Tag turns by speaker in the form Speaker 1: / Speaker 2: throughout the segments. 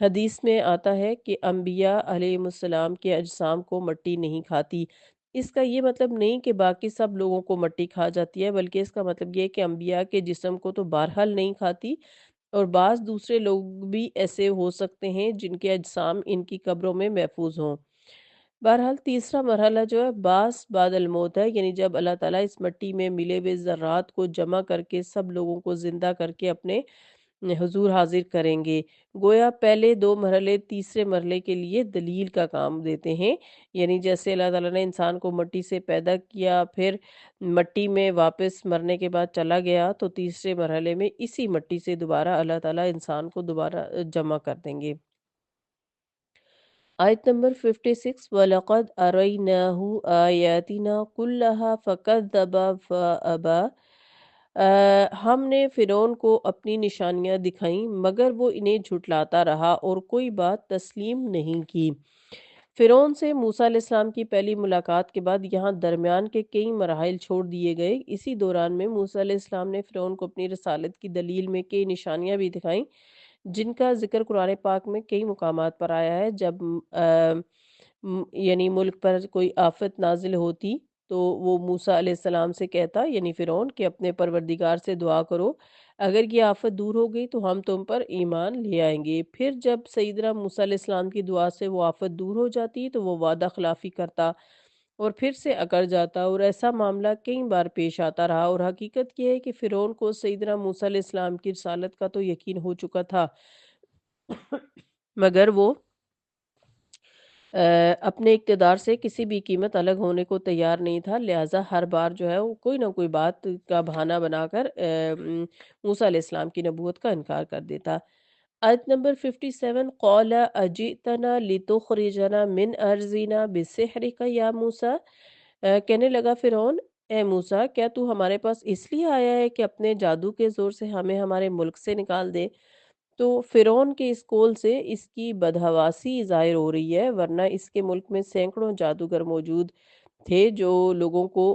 Speaker 1: حدیث میں آتا ہے کہ انبیاء علیہ السلام کے اجسام کو مٹی نہیں کھاتی۔ اس کا یہ مطلب نہیں کہ باقی سب لوگوں کو مٹی کھا جاتی ہے، بلکہ اس کا مطلب یہ ہے کہ انبیاء کے جسم کو تو بہرحال نہیں کھاتی، اور بعض دوسرے لوگ بھی ایسے ہو سکتے ہیں جن کے اجسام ان کی قبروں میں محفوظ ہوں۔ بہرحال تیسرا مرحلہ جو ہے باس بعد الموت ہے، یعنی جب اللہ تعالیٰ اس مٹی میں ملے ہوئے ذرات کو جمع کر کے سب لوگوں کو زندہ کر کے اپنے حضور حاضر کریں گے۔ گویا پہلے دو مرحلے تیسرے مرحلے کے لیے دلیل کا کام دیتے ہیں، یعنی جیسے اللہ تعالیٰ نے انسان کو مٹی سے پیدا کیا، پھر مٹی میں واپس مرنے کے بعد چلا گیا، تو تیسرے مرحلے میں اسی مٹی سے دوبارہ اللہ تعالیٰ انسان کو دوبارہ جمع کر دیں گے۔ آیت نمبر 56، وَلَقَدْ أَرَيْنَاهُ آيَاتِنَا كُلَّهَا فَكَذَّبَ فَأَبَى۔ ہم نے فرعون کو اپنی نشانیاں دکھائیں مگر وہ انہیں جھٹلاتا رہا اور کوئی بات تسلیم نہیں کی۔ فرعون سے موسیٰ علیہ السلام کی پہلی ملاقات کے بعد یہاں درمیان کے کئی مراحل چھوڑ دیے گئے۔ اسی دوران میں موسیٰ علیہ السلام نے فرعون کو اپنی رسالت کی دلیل میں کئی نشانیاں بھی دکھائیں، جن کا ذکر قرآن پاک میں کئی مقامات پر آیا ہے۔ جب یعنی ملک پر کوئی آفت نازل ہوتی تو وہ موسیٰ علیہ السلام سے کہتا، یعنی فرعون، کہ اپنے پروردگار سے دعا کرو، اگر یہ آفت دور ہو گئی تو ہم تم پر ایمان لے آئیں گے۔ پھر جب سیدنا موسیٰ علیہ السلام کی دعا سے وہ آفت دور ہو جاتی تو وہ وعدہ خلافی کرتا اور پھر سے اکڑ جاتا، اور ایسا معاملہ کئی بار پیش آتا رہا، اور حقیقت یہ ہے کہ فرعون کو سیدنا موسیٰ علیہ السلام کی رسالت کا تو یقین ہو چکا تھا، مگر وہ اپنے اقتدار سے کسی بھی قیمت الگ ہونے کو تیار نہیں تھا، لہٰذا ہر بار جو ہے وہ کوئی نہ کوئی بات کا بہانہ بنا کر موسیٰ علیہ السلام کی نبوت کا انکار کر دیتا۔ آیت نمبر 57، قَالَ أَجِئْتَنَا لِتُخْرِجَنَا مِنْ أَرْضِنَا بِسِحْرِكَ یا موسیٰ۔ کہنے لگا فرعون، اے موسیٰ، کیا تو ہمارے پاس اس لیے آیا ہے کہ اپنے جادو کے زور سے ہمیں ہمارے ملک سے نکال دے؟ تو فرعون کے اس قول سے اس کی بدحواسی ظاہر ہو رہی ہے، ورنہ اس کے ملک میں سینکڑوں جادوگر موجود تھے جو لوگوں کو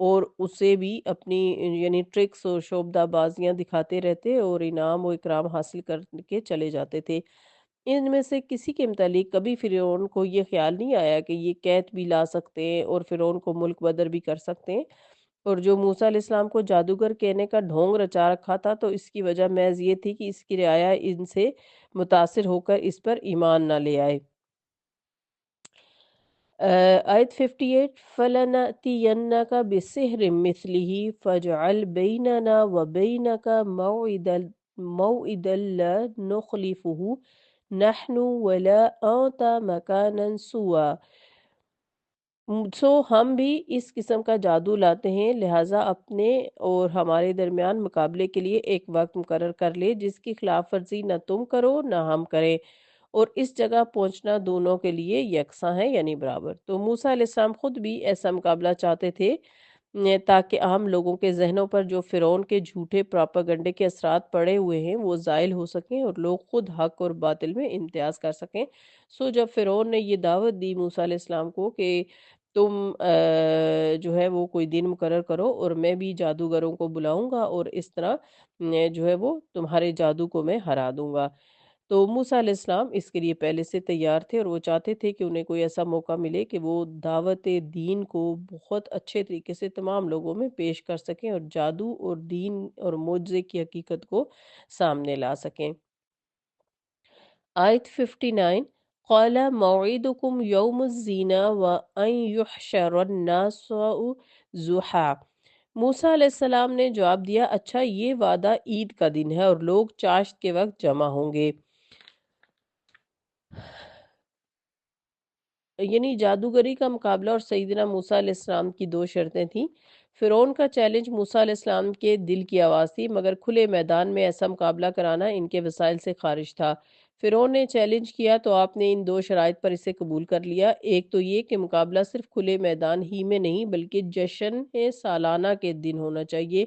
Speaker 1: اور اسے بھی اپنی یعنی ٹرکس اور شعبدہ بازیاں دکھاتے رہتے اور انعام و اکرام حاصل کر کے چلے جاتے تھے۔ ان میں سے کسی کے متعلق کبھی فرعون کو یہ خیال نہیں آیا کہ یہ قحط بھی لا سکتے ہیں اور فرعون کو ملک بدر بھی کر سکتے ہیں، اور جو موسیٰ علیہ السلام کو جادوگر کہنے کا ڈھونگ رچا رکھا تھا تو اس کی وجہ محض یہ تھی کہ اس کی رعایا ان سے متاثر ہو کر اس پر ایمان نہ لے آئے۔ آیت 58، فَلَنَأْتِيَنَّكَ بِسِحْرٍ مِثْلِهِ فَاجْعَلْ بَيْنَنَا وَبَيْنَكَ مَوْعِدًا لَا نُخْلِفُهُ نَحْنُ وَلَا أَنْتَ مَكَانًا سُوًى۔ ہم بھی اس قسم کا جادو لاتے ہیں، لہٰذا اپنے اور ہمارے درمیان مقابلے کے لیے ایک وقت مقرر کر لے جس کی خلاف ورزی نہ تم کرو نہ ہم کریں، اور اس جگہ پہنچنا دونوں کے لیے یکساں ہے، یعنی برابر۔ تو موسیٰ علیہ السلام خود بھی ایسا مقابلہ چاہتے تھے تاکہ عام لوگوں کے ذہنوں پر جو فرعون کے جھوٹے پراپاگنڈے کے اثرات پڑے ہوئے ہیں وہ زائل ہو سکیں اور لوگ خود حق اور باطل میں امتیاز کر سکیں۔ جب فرعون نے یہ دعوت دی موسیٰ علیہ السلام کو کہ تم جو ہے وہ کوئی دن مقرر کرو اور میں بھی جادوگروں کو بلاؤں گا اور اس طرح جو ہے وہ تمہارے جادو کو میں ہرا دوں گا، تو موسیٰ علیہ السلام اس کے لیے پہلے سے تیار تھے اور وہ چاہتے تھے کہ انہیں کوئی ایسا موقع ملے کہ وہ دعوت دین کو بہت اچھے طریقے سے تمام لوگوں میں پیش کر سکیں اور جادو اور دین اور معجزے کی حقیقت کو سامنے لا سکیں۔ آیت 59، قَالَ مَوْعِدُكُمْ يَوْمُ الزِّينَةِ وَأَنْ يُحْشَرَ النَّاسُ ضُحًى۔ موسیٰ علیہ السلام نے جواب دیا، اچھا یہ وعدہ عید کا دن ہے اور لوگ چاشت کے وقت جمع ہوں گے۔ یعنی جادوگری کا مقابلہ اور سیدنا موسیٰ علیہ السلام کی دو شرطیں تھیں۔ فرعون کا چیلنج موسیٰ علیہ السلام کے دل کی آواز تھی، مگر کھلے میدان میں ایسا مقابلہ کرانا ان کے وسائل سے خارج تھا۔ فرعون نے چیلنج کیا تو آپ نے ان دو شرائط پر اسے قبول کر لیا۔ ایک تو یہ کہ مقابلہ صرف کھلے میدان ہی میں نہیں بلکہ جشن سالانہ کے دن ہونا چاہیے۔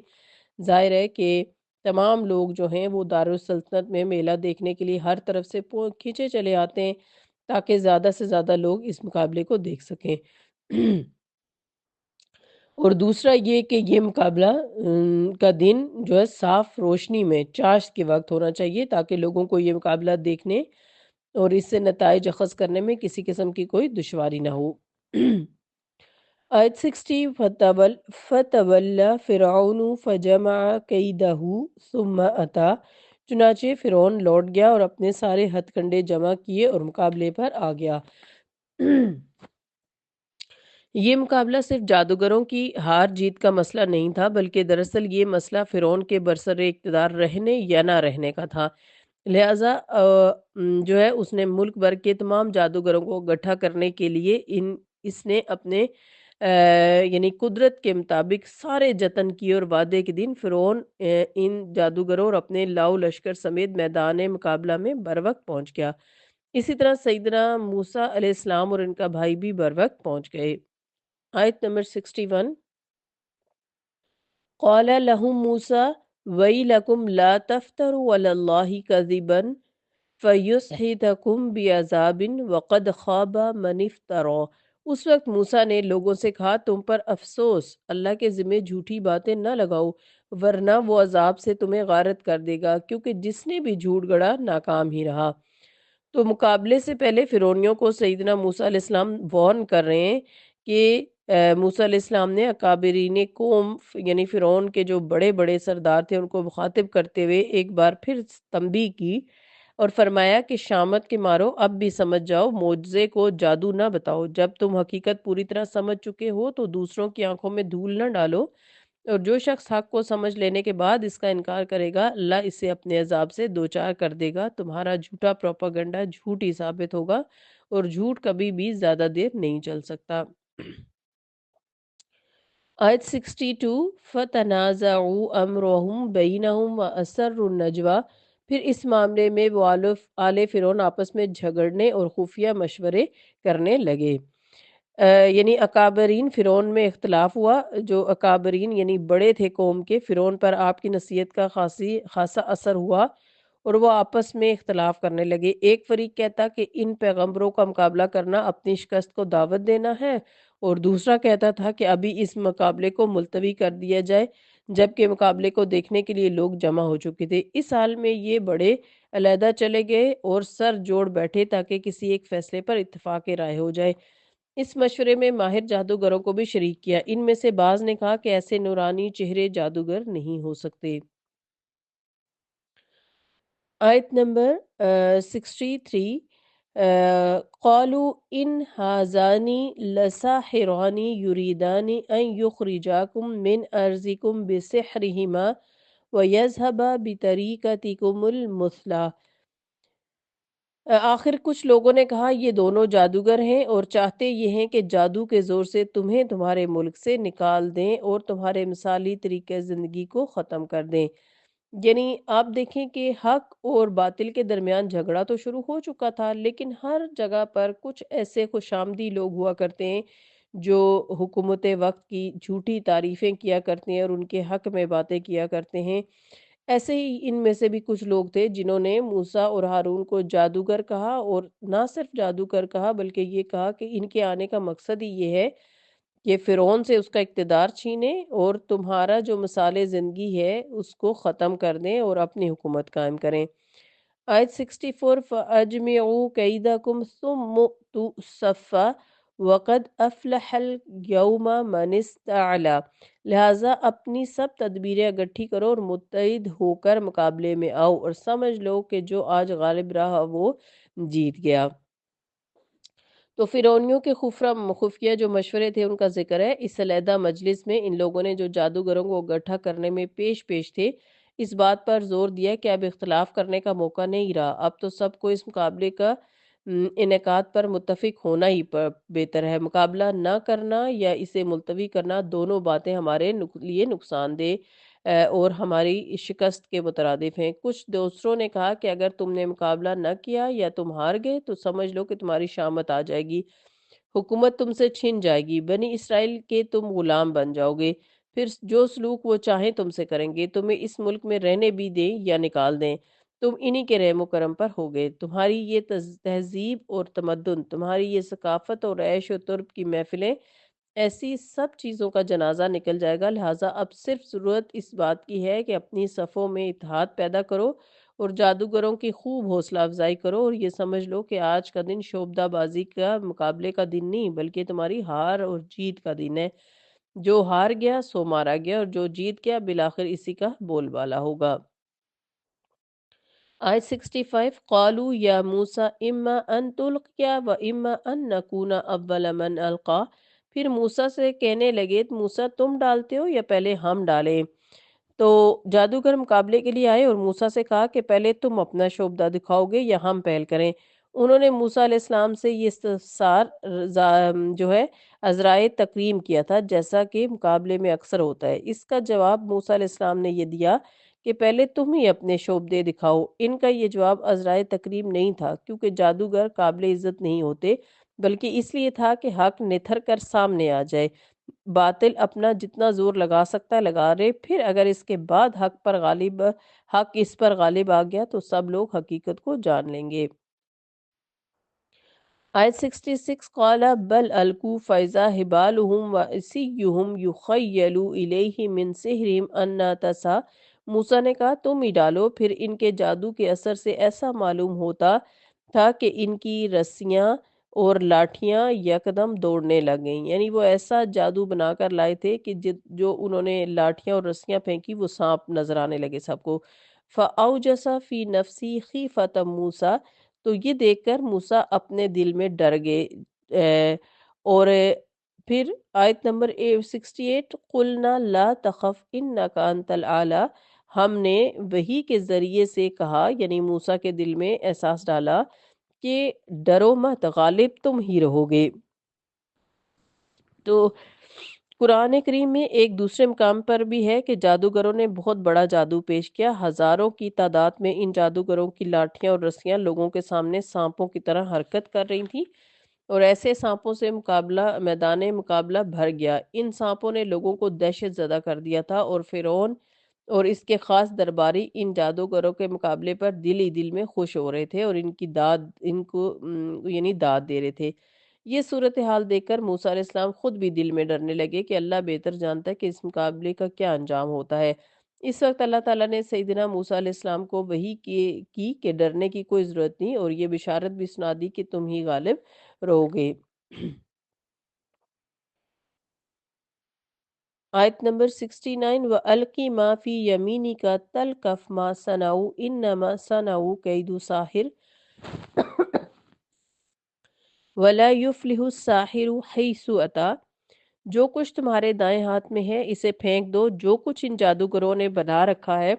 Speaker 1: ظاہر ہے کہ تمام لوگ جو ہیں وہ دارالسلطنت میں میلہ دیکھنے کے لیے ہر طرف سے کھینچے چلے آتے ہیں تاکہ زیادہ سے زیادہ لوگ اس مقابلے کو دیکھ سکیں۔ اور دوسرا یہ کہ یہ مقابلہ کا دن جو ہے صاف روشنی میں چاشت کے وقت ہونا چاہیے تاکہ لوگوں کو یہ مقابلہ دیکھنے اور اس سے نتائج اخذ کرنے میں کسی قسم کی کوئی دشواری نہ ہو۔ آیت 60 فتولا فرعون فجمع کیدہ ثم اتا، چنانچہ فرعون لوٹ گیا اور اپنے سارے ہتھ کنڈے جمع کیے اور مقابلے پر آ گیا۔ یہ مقابلہ صرف جادوگروں کی ہار جیت کا مسئلہ نہیں تھا، بلکہ دراصل یہ مسئلہ فرعون کے برسر اقتدار رہنے یا نہ رہنے کا تھا۔ لہٰذا جو ہے اس نے ملک بھر کے تمام جادوگروں کو اکٹھا کرنے کے لیے اس نے اپنے یعنی قدرت کے مطابق سارے جتن کیے، اور وعدے کے دن فرعون ان جادوگروں اور اپنے لاؤ لشکر سمیت میدان مقابلہ میں بروقت پہنچ گیا۔ اسی طرح سیدنا موسیٰ علیہ السلام اور ان کا بھائی بھی بروقت پہنچ گئے۔ آیت نمبر 61 قال لهم موسى ويلكم لا تفتروا على الله كذبا فَيُسْحِتَكُمْ بِعَذَابٍ وَقَدْ خَابَ مَنِ افْتَرَى۔ اس وقت موسیٰ نے لوگوں سے کہا تم پر افسوس، اللہ کے ذمہ جھوٹی باتیں نہ لگاؤ ورنہ وہ عذاب سے تمہیں غارت کر دے گا، کیونکہ جس نے بھی جھوٹ گڑا ناکام ہی رہا۔ تو مقابلے سے پہلے فرعونیوں کو سیدنا موسیٰ علیہ السلام وارن کر رہے ہیں کہ موسیٰ علیہ السلام نے اکابرین قوم یعنی فرعون کے جو بڑے بڑے سردار تھے ان کو مخاطب کرتے ہوئے ایک بار پھر تنبیہ کی اور فرمایا کہ شامت کے مارو اب بھی سمجھ جاؤ، معجزے کو جادو نہ بتاؤ۔ جب تم حقیقت پوری طرح سمجھ چکے ہو تو دوسروں کی آنکھوں میں دھول نہ ڈالو، اور جو شخص حق کو سمجھ لینے کے بعد اس کا انکار کرے گا اللہ اسے اپنے عذاب سے دوچار کر دے گا۔ تمہارا جھوٹا پروپاگنڈا جھوٹ ہی ثابت ہوگا اور جھوٹ کبھی بھی زیادہ دیر نہیں چل سکتا۔ آیت 62 فَتَنَازَعُوا أَمْرَهُمْ بَيْنَهُمْ وَأَسَرُّوا النَّجْوَى، پھر اس معاملے میں وہ آل فرعون آپس میں جھگڑنے اور خفیہ مشورے کرنے لگے۔ یعنی اکابرین فرعون میں اختلاف ہوا، جو اکابرین یعنی بڑے تھے قوم کے، فرعون پر آپ کی نصیحت کا خاصا اثر ہوا اور وہ آپس میں اختلاف کرنے لگے۔ ایک فریق کہتا کہ ان پیغمبروں کا مقابلہ کرنا اپنی شکست کو دعوت دینا ہے، اور دوسرا کہتا تھا کہ ابھی اس مقابلے کو ملتوی کر دیا جائے، جبکہ مقابلے کو دیکھنے کے لیے لوگ جمع ہو چکے تھے۔ اس حال میں یہ بڑے علیحدہ چلے گئے اور سر جوڑ بیٹھے تاکہ کسی ایک فیصلے پر اتفاق رائے ہو جائے۔ اس مشورے میں ماہر جادوگروں کو بھی شریک کیا۔ ان میں سے بعض نے کہا کہ ایسے نورانی چہرے جادوگر نہیں ہو سکتے۔ آیت نمبر 63 قالوا ان هذان لساحران يريدان ان يخرجاكم من ارضكم بسحرهما ويذهبا بطريقتكم المثلى۔ آخر کچھ لوگوں نے کہا یہ دونوں جادوگر ہیں اور چاہتے یہ ہیں کہ جادو کے زور سے تمہیں تمہارے ملک سے نکال دیں اور تمہارے مثالی طریقے زندگی کو ختم کر دیں۔ یعنی آپ دیکھیں کہ حق اور باطل کے درمیان جھگڑا تو شروع ہو چکا تھا، لیکن ہر جگہ پر کچھ ایسے خوشامدی لوگ ہوا کرتے ہیں جو حکومت وقت کی جھوٹی تعریفیں کیا کرتے ہیں اور ان کے حق میں باتیں کیا کرتے ہیں۔ ایسے ہی ان میں سے بھی کچھ لوگ تھے جنہوں نے موسیٰ اور ہارون کو جادوگر کہا، اور نہ صرف جادوگر کہا بلکہ یہ کہا کہ ان کے آنے کا مقصد ہی یہ ہے کہ فرعون سے اس کا اقتدار چھینیں اور تمہارا جو مثال زندگی ہے اس کو ختم کر دیں اور اپنی حکومت قائم کریں۔ آیت 64 فَأَجْمِعُوا كَيْدَكُمْ ثُمَّ ائْتُوا صَفًّا وَقَدْ أَفْلَحَ الْيَوْمَ مَنِ اسْتَعْلَى، لہٰذا اپنی سب تدبیریں اکٹھی کرو اور متحد ہو کر مقابلے میں آؤ اور سمجھ لو کہ جو آج غالب رہا وہ جیت گیا۔ تو فرعونیوں کے خفیہ جو مشورے تھے ان کا ذکر ہے اس علیحدہ مجلس میں۔ ان لوگوں نے جو جادوگروں کو اکٹھا کرنے میں پیش تھے اس بات پر زور دیا کہ اب اختلاف کرنے کا موقع نہیں رہا، اب تو سب کو اس مقابلے کا انعقاد پر متفق ہونا ہی بہتر ہے۔ مقابلہ نہ کرنا یا اسے ملتوی کرنا دونوں باتیں ہمارے لیے نقصان دہ اور ہماری شکست کے مترادف ہیں۔ کچھ دوسروں نے کہا کہ اگر تم نے مقابلہ نہ کیا یا تم ہار گئے تو سمجھ لو کہ تمہاری شامت آ جائے گی، حکومت تم سے چھن جائے گی، بنی اسرائیل کے تم غلام بن جاؤ گے، پھر جو سلوک وہ چاہیں تم سے کریں گے، تمہیں اس ملک میں رہنے بھی دیں یا نکال دیں، تم انہی کے رحم و کرم پر ہوگے۔ تمہاری یہ تہذیب اور تمدن، تمہاری یہ ثقافت اور عیش و طرب کی محفلیں ایسی سب چیزوں کا جنازہ نکل جائے گا، لہٰذا اب صرف ضرورت اس بات کی ہے کہ اپنی صفوں میں اتحاد پیدا کرو اور جادوگروں کی خوب حوصلہ افزائی کرو، اور یہ سمجھ لو کہ آج کا دن شوبدہ بازی کا مقابلے کا دن نہیں بلکہ تمہاری ہار اور جیت کا دن ہے۔ جو ہار گیا سو مارا گیا، اور جو جیت گیا بالآخر اسی کا بول بالا ہوگا۔ آیت 65 قالوا یا موسیٰ اما ان تلقیا و اما ان نکون اول من القا، پھر موسیٰ سے کہنے لگے موسیٰ تم ڈالتے ہو یا پہلے ہم ڈالیں؟ تو جادوگر مقابلے کے لیے آئے اور موسیٰ سے کہا کہ پہلے تم اپنا شوبدہ دکھاؤ گے یا ہم پہل کریں؟ انہوں نے موسیٰ علیہ السلام سے یہ استفسار جو ہے عذرائے تکریم کیا تھا، جیسا کہ مقابلے میں اکثر ہوتا ہے۔ اس کا جواب موسیٰ علیہ السلام نے یہ دیا کہ پہلے تم ہی اپنے شوبدے دکھاؤ۔ ان کا یہ جواب عذرائے تکریم نہیں تھا، کیونکہ جادوگر قابل عزت نہیں ہوتے، بلکہ اس لیے تھا کہ حق نتھر کر سامنے آ جائے۔ باطل اپنا جتنا زور لگا سکتا ہے لگا رہے، پھر اگر اس کے بعد حق اس پر غالب آ گیا تو سب لوگ حقیقت کو جان لیں گے۔ آیت 66 قال بل القوا فاذا حبالهم وعصیهم یخیل الیہ من سحرهم انہا تسعی، موسیٰ نے کہا تم ہی ڈالو، پھر ان کے جادو کے اثر سے ایسا معلوم ہوتا تھا کہ ان کی رسیاں اور لاٹھیاں یکدم دوڑنے لگ گئیں، یعنی وہ ایسا جادو بنا کر لائے تھے کہ جو انہوں نے لاٹھیاں اور رسیاں پھینکی وہ سانپ نظر آنے لگے سب کو۔ فَأَوْجَسَ فِي نَفْسِهِ خِیفَةَ مُوسیٰ، تو یہ دیکھ کر موسیٰ اپنے دل میں ڈر گئے۔ اور پھر آیت نمبر 68 قُلْنَا لَا تَخَفْ إِنَّكَ أَنْتَ الْأَعْلَى، ہم نے وحی کے ذریعے سے کہا، یعنی موسیٰ کے دل میں احساس ڈالا کہ ڈرو مت، غالب تم ہی رہو گے۔ تو قرآن کریم میں ایک دوسرے مقام پر بھی ہے کہ جادوگروں نے بہت بڑا جادو پیش کیا، ہزاروں کی تعداد میں ان جادوگروں کی لاٹھیاں اور رسیاں لوگوں کے سامنے سانپوں کی طرح حرکت کر رہی تھیں، اور ایسے سانپوں سے میدان مقابلہ بھر گیا۔ ان سانپوں نے لوگوں کو دہشت زدہ کر دیا تھا، اور فرعون اور اس کے خاص درباری ان جادوگروں کے مقابلے پر دل ہی دل میں خوش ہو رہے تھے اور ان کو یعنی داد دے رہے تھے۔ یہ صورتحال دیکھ کر موسیٰ علیہ السلام خود بھی دل میں ڈرنے لگے کہ اللہ بہتر جانتا ہے کہ اس مقابلے کا کیا انجام ہوتا ہے۔ اس وقت اللہ تعالیٰ نے سیدنا موسیٰ علیہ السلام کو وحی کی کہ ڈرنے کی کوئی ضرورت نہیں، اور یہ بشارت بھی سنا دی کہ تم ہی غالب رہو گے۔ آیت نمبر 69 وَأَلْقِ مَا فِي يَمِينِكَ تَلْقَفْ مَا صَنَعُوا إِنَّمَا صَنَعُوا كَيْدُ سَاحِرٍ وَلَا يُفْلِحُ السَّاحِرُ حَيْثُ أَتَىٰ، جو کچھ تمہارے دائیں ہاتھ میں ہے اسے پھینک دو، جو کچھ ان جادوگروں نے بنا رکھا ہے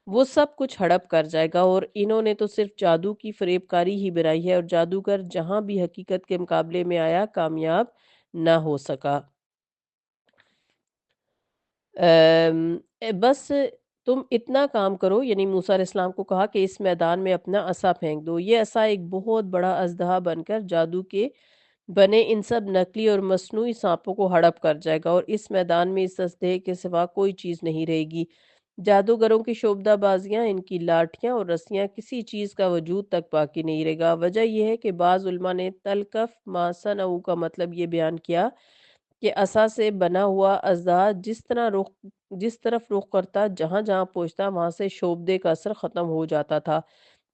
Speaker 1: وہ سب کچھ ہڑپ کر جائے گا، اور انہوں نے تو صرف جادو کی فریب کاری ہی بنائی ہے، اور جادوگر جہاں بھی حقیقت کے مقابلے میں آیا کامیاب نہ ہو سکا۔ بس تم اتنا کام کرو، یعنی موسیٰ علیہ السلام کو کہا کہ اس میدان میں اپنا عصا پھینک دو۔ یہ عصا ایک بہت بڑا اژدہا بن کر جادو کے بنے ان سب نقلی اور مصنوعی سانپوں کو ہڑپ کر جائے گا، اور اس میدان میں اس اژدہے کے سوا کوئی چیز نہیں رہے گی۔ جادوگروں کی شوبدہ بازیاں، ان کی لاٹھیاں اور رسیاں، کسی چیز کا وجود تک باقی نہیں رہے گا۔ وجہ یہ ہے کہ بعض علماء نے تلقف ما صنعوا کا مطلب یہ بیان کیا کہ عصا سے بنا ہوا اژدہا جس طرف رخ کرتا، جہاں جہاں پہنچتا، وہاں سے شوبدے کا اثر ختم ہو جاتا تھا،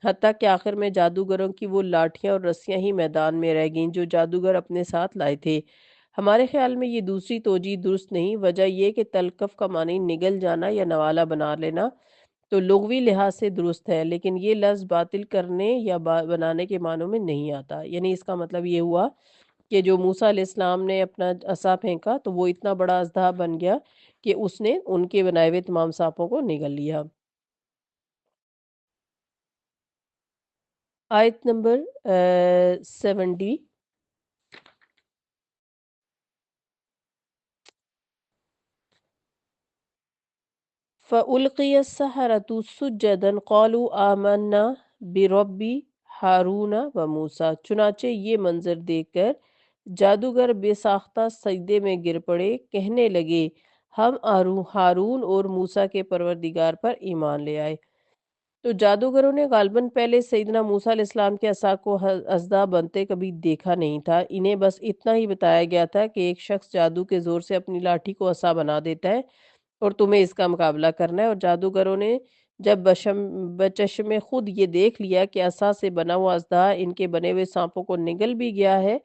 Speaker 1: حتیٰ کہ آخر میں جادوگروں کی وہ لاٹھیاں اور رسیاں ہی میدان میں رہ گئیں جو جادوگر اپنے ساتھ لائے تھے۔ ہمارے خیال میں یہ دوسری توجیہ درست نہیں۔ وجہ یہ کہ تلقف کا معنی نگل جانا یا نوالا بنا لینا تو لغوی لحاظ سے درست ہے، لیکن یہ لفظ باطل کرنے یا بنانے کے معنوں میں نہیں آتا، یعنی اس کا مطلب یہ ہوا کہ جو موسیٰ علیہ السلام نے اپنا عصا پھینکا تو وہ اتنا بڑا اژدہا بن گیا کہ اس نے ان کے بنائے ہوئے تمام سانپوں کو نگل لیا۔ آیت نمبر 70 فَأُلْقِيَ السَّحَرَةُ سُجَّدًا قَالُوا آمَنَّا بِرَبِّ ہارون و موسیٰ، چنانچہ یہ منظر دیکھ کر جادوگر بے ساختہ سجدے میں گر پڑے، کہنے لگے ہم ہارون اور موسیٰ کے پروردگار پر ایمان لے آئے۔ تو جادوگروں نے غالباً پہلے سیدنا موسیٰ علیہ السلام کے عصا کو اژدہا بنتے کبھی دیکھا نہیں تھا. انہیں بس اتنا ہی بتایا گیا تھا کہ ایک شخص جادو کے زور سے اپنی لاٹھی کو عصا بنا دیتا ہے اور تمہیں اس کا مقابلہ کرنا ہے. اور جادوگروں نے جب بچشم خود یہ دیکھ لیا کہ عصا سے بنا ہوا اژدہا ان کے بنے ہوئے سانپوں کو نگل بھی گیا ہے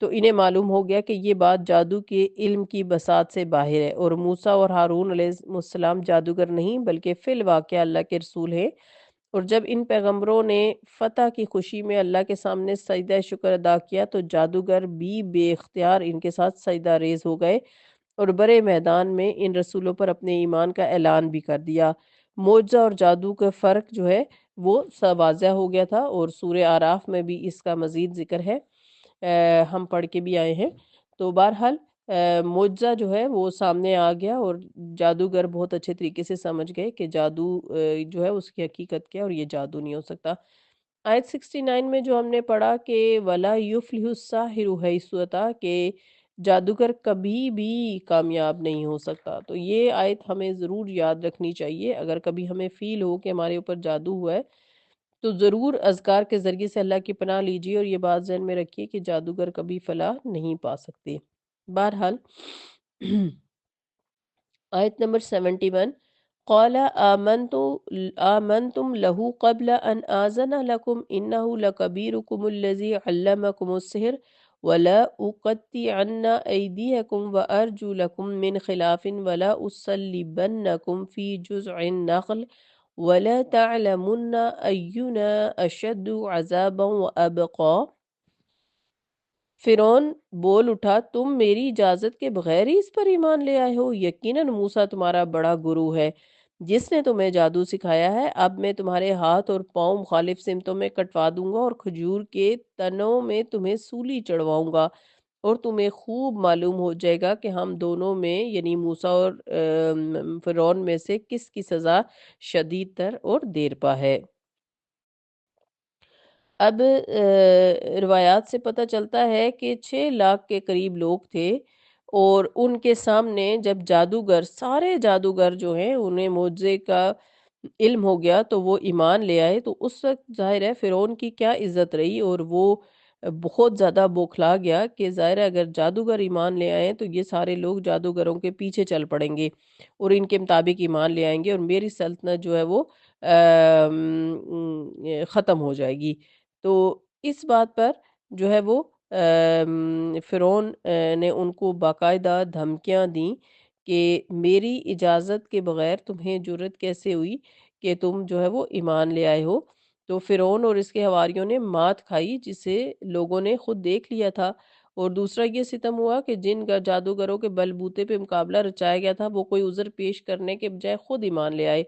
Speaker 1: تو انہیں معلوم ہو گیا کہ یہ بات جادو کے علم کی بساط سے باہر ہے. اور موسیٰ اور ہارون علیہ السلام جادوگر نہیں بلکہ فی الواقع اللہ کے رسول ہیں. اور جب ان پیغمبروں نے فتح کی خوشی میں اللہ کے سامنے سجدہ شکر ادا کیا تو جادوگر بھی بے اختیار ان کے ساتھ سجدہ ریز ہو گئے اور بڑے میدان میں ان رسولوں پر اپنے ایمان کا اعلان بھی کر دیا. معجزہ اور جادو کا فرق جو ہے وہ سب واضح ہو گیا تھا اور سورہ آراف میں بھی اس کا مزید ذکر ہے. ہم پڑھ کے بھی آئے ہیں. تو بہرحال معجزہ جو ہے وہ سامنے آ گیا اور جادوگر بہت اچھے طریقے سے سمجھ گئے کہ جادو جو ہے اس کی حقیقت کیا اور یہ جادو نہیں ہو سکتا. آیت 69 میں جو ہم نے پڑھا کہ وَلَا يُفْلِحُ السَّاحِرُ حَيْثُ أَتَىٰ کہ جادوگر کبھی بھی کامیاب نہیں ہو سکتا. تو یہ آیت ہمیں ضرور یاد رکھنی چاہیے. اگر کبھی ہمیں فیل ہو کہ ہمارے اوپر جادو ہوا ہے تو ضرور اذکار کے ذریعے سے اللہ کی پناہ لیجیے اور یہ بات ذہن میں رکھیے کہ جادوگر کبھی فلاح نہیں پا سکتے. بہرحال آیت نمبر 71 قال آمنتم له قبل ان آذن لكم انه لكبيركم الذي علمكم السحر ولا اقطعن ايديكم وارجلكم من خلاف ولا اصلبنكم في جذع النخل ولا تعلمن اينا اشد عذابا وابقى. فرعون بول اٹھا تم میری اجازت کے بغیر ہی اس پر ایمان لے آئے ہو. یقیناً موسیٰ تمہارا بڑا گرو ہے جس نے تمہیں جادو سکھایا ہے. اب میں تمہارے ہاتھ اور پاؤں مخالف سمتوں میں کٹوا دوں گا اور کھجور کے تنوں میں تمہیں سولی چڑھواؤں گا اور تمہیں خوب معلوم ہو جائے گا کہ ہم دونوں میں یعنی موسیٰ اور فرعون میں سے کس کی سزا شدید تر اور دیر پا ہے. اب روایات سے پتہ چلتا ہے کہ 6 لاکھ کے قریب لوگ تھے اور ان کے سامنے جب جادوگر سارے جادوگر جو ہیں انہیں معجزے کا علم ہو گیا تو وہ ایمان لے آئے. تو اس وقت ظاہر ہے فرعون کی کیا عزت رہی اور وہ بہت زیادہ بوکھلا گیا کہ ظاہر ہے اگر جادوگر ایمان لے آئیں تو یہ سارے لوگ جادوگروں کے پیچھے چل پڑیں گے اور ان کے مطابق ایمان لے آئیں گے اور میری سلطنت جو ہے وہ ختم ہو جائے گی. تو اس بات پر جو ہے وہ فرعون نے ان کو باقاعدہ دھمکیاں دیں کہ میری اجازت کے بغیر تمہیں جرت کیسے ہوئی کہ تم جو ہے وہ ایمان لے آئے ہو. تو فرعون اور اس کے حواریوں نے مات کھائی جسے لوگوں نے خود دیکھ لیا تھا. اور دوسرا یہ ستم ہوا کہ جن جادوگروں کے بل بوتے پہ مقابلہ رچایا گیا تھا وہ کوئی عذر پیش کرنے کے بجائے خود ایمان لے آئے.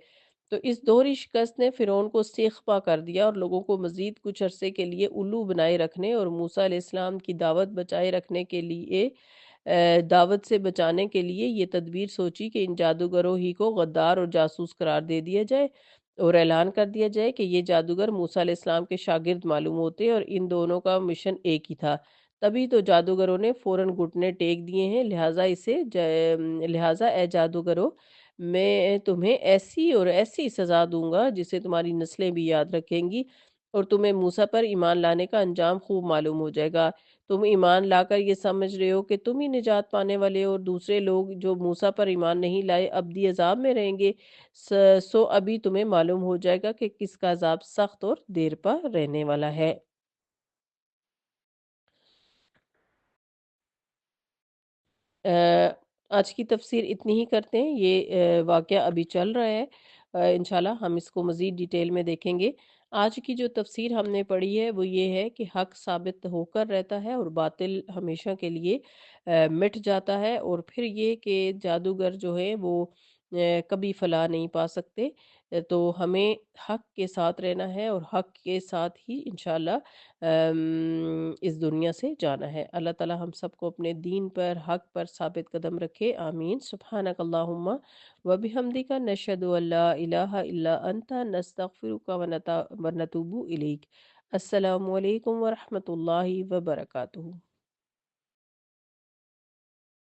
Speaker 1: تو اس دوہری شکست نے فرعون کو استیخفا کر دیا اور لوگوں کو مزید کچھ عرصے کے لیے الو بنائے رکھنے اور موسیٰ علیہ السلام کی دعوت بچائے رکھنے کے لیے دعوت سے بچانے کے لیے یہ تدبیر سوچی کہ ان جادوگروں ہی کو غدار اور جاسوس قرار دے دیا جائے اور اعلان کر دیا جائے کہ یہ جادوگر موسیٰ علیہ السلام کے شاگرد معلوم ہوتے اور ان دونوں کا مشن ایک ہی تھا. تبھی تو جادوگروں نے فوراً گھٹنے ٹیک دیے ہیں. لہٰذا اے جادوگروں میں تمہیں ایسی اور ایسی سزا دوں گا جسے تمہاری نسلیں بھی یاد رکھیں گی اور تمہیں موسیٰ پر ایمان لانے کا انجام خوب معلوم ہو جائے گا. تم ایمان لا کر یہ سمجھ رہے ہو کہ تم ہی نجات پانے والے اور دوسرے لوگ جو موسیٰ پر ایمان نہیں لائے ابدی عذاب میں رہیں گے. سو ابھی تمہیں معلوم ہو جائے گا کہ کس کا عذاب سخت اور دیر پا رہنے والا ہے. آج کی تفسیر اتنی ہی کرتے ہیں. یہ واقعہ ابھی چل رہا ہے. انشاءاللہ ہم اس کو مزید ڈیٹیل میں دیکھیں گے. آج کی جو تفسیر ہم نے پڑھی ہے وہ یہ ہے کہ حق ثابت ہو کر رہتا ہے اور باطل ہمیشہ کے لیے مٹ جاتا ہے. اور پھر یہ کہ جادوگر جو ہے وہ کبھی فلاح نہیں پا سکتے. تو ہمیں حق کے ساتھ رہنا ہے اور حق کے ساتھ ہی انشاءاللہ اس دنیا سے جانا ہے. اللہ تعالی ہم سب کو اپنے دین پر حق پر ثابت قدم رکھے. آمین. سبحانک اللہم و بحمدک نشہد ان لا الہ الا انت نستغفرک و نتوب الیک. السلام علیکم ورحمۃ اللہ وبرکاتہ.